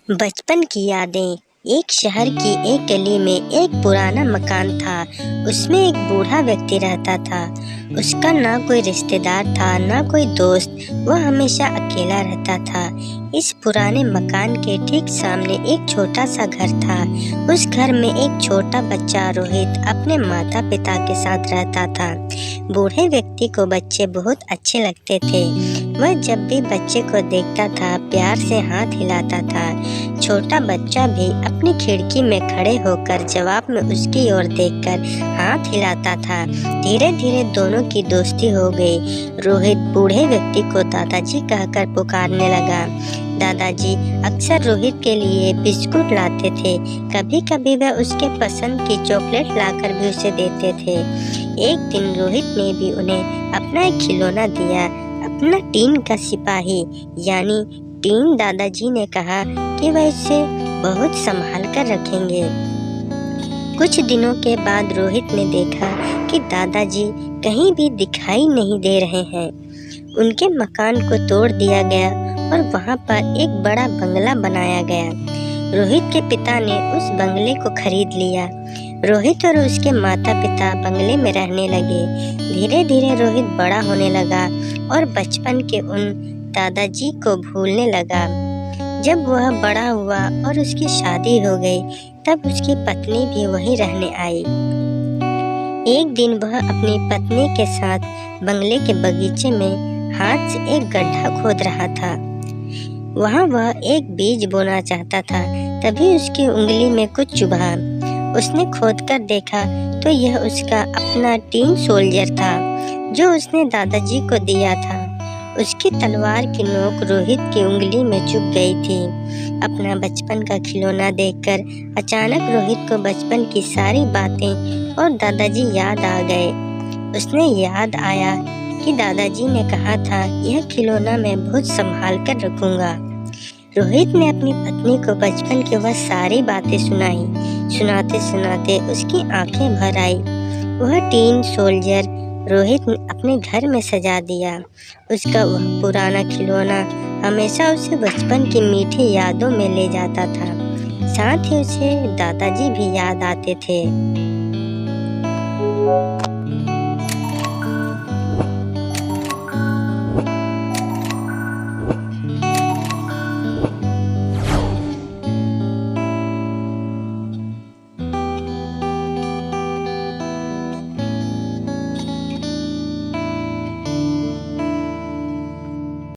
बचपन की यादें। एक शहर की एक गली में एक पुराना मकान था। उसमें एक बूढ़ा व्यक्ति रहता था। उसका ना कोई रिश्तेदार था, ना कोई दोस्त। वह हमेशा अकेला रहता था। इस पुराने मकान के ठीक सामने एक छोटा सा घर था। उस घर में एक छोटा बच्चा रोहित अपने माता पिता के साथ रहता था। बूढ़े व्यक्ति को बच्चे बहुत अच्छे लगते थे। वह जब भी बच्चे को देखता था प्यार से हाथ हिलाता था। छोटा बच्चा भी अपनी खिड़की में खड़े होकर जवाब में उसकी ओर देखकर हाथ हिलाता था। धीरे धीरे दोनों की दोस्ती हो गई। रोहित बूढ़े व्यक्ति को दादाजी कहकर पुकारने लगा। दादाजी अक्सर रोहित के लिए बिस्कुट लाते थे। कभी कभी वह उसके पसंद की चॉकलेट लाकर भी उसे देते थे। एक दिन रोहित ने भी उन्हें अपना एक खिलौना दिया, अपना टीन का सिपाही यानी टीन। दादाजी ने कहा कि वह इसे बहुत संभाल कर रखेंगे। कुछ दिनों के बाद रोहित ने देखा कि दादाजी कहीं भी दिखाई नहीं दे रहे हैं। उनके मकान को तोड़ दिया गया और वहां पर एक बड़ा बंगला बनाया गया। रोहित के पिता ने उस बंगले को खरीद लिया। रोहित और उसके माता पिता बंगले में रहने लगे। धीरे धीरे रोहित बड़ा होने लगा और बचपन के उन दादाजी को भूलने लगा। जब वह बड़ा हुआ और उसकी शादी हो गई तब उसकी पत्नी भी वहीं रहने आई। एक दिन वह अपनी पत्नी के साथ बंगले के बगीचे में हाथ से एक गड्ढा खोद रहा था। वहाँ वह एक बीज बोना चाहता था। तभी उसकी उंगली में कुछ चुभा। उसने खोदकर देखा तो यह उसका अपना टीन सोल्जर था जो उसने दादाजी को दिया था। उसकी तलवार की नोक रोहित की उंगली में चुभ गई थी। अपना बचपन का खिलौना देखकर अचानक रोहित को बचपन की सारी बातें और दादाजी याद आ गए। उसने याद आया कि दादाजी ने कहा था यह खिलौना मैं बहुत संभाल कर रखूंगा। रोहित ने अपनी पत्नी को बचपन की वह सारी बातें सुनाई। सुनाते सुनाते उसकी आंखें भर आई। वह टीन सोल्जर रोहित ने अपने घर में सजा दिया। उसका वह पुराना खिलौना हमेशा उसे बचपन की मीठी यादों में ले जाता था। साथ ही उसे दादाजी भी याद आते थे।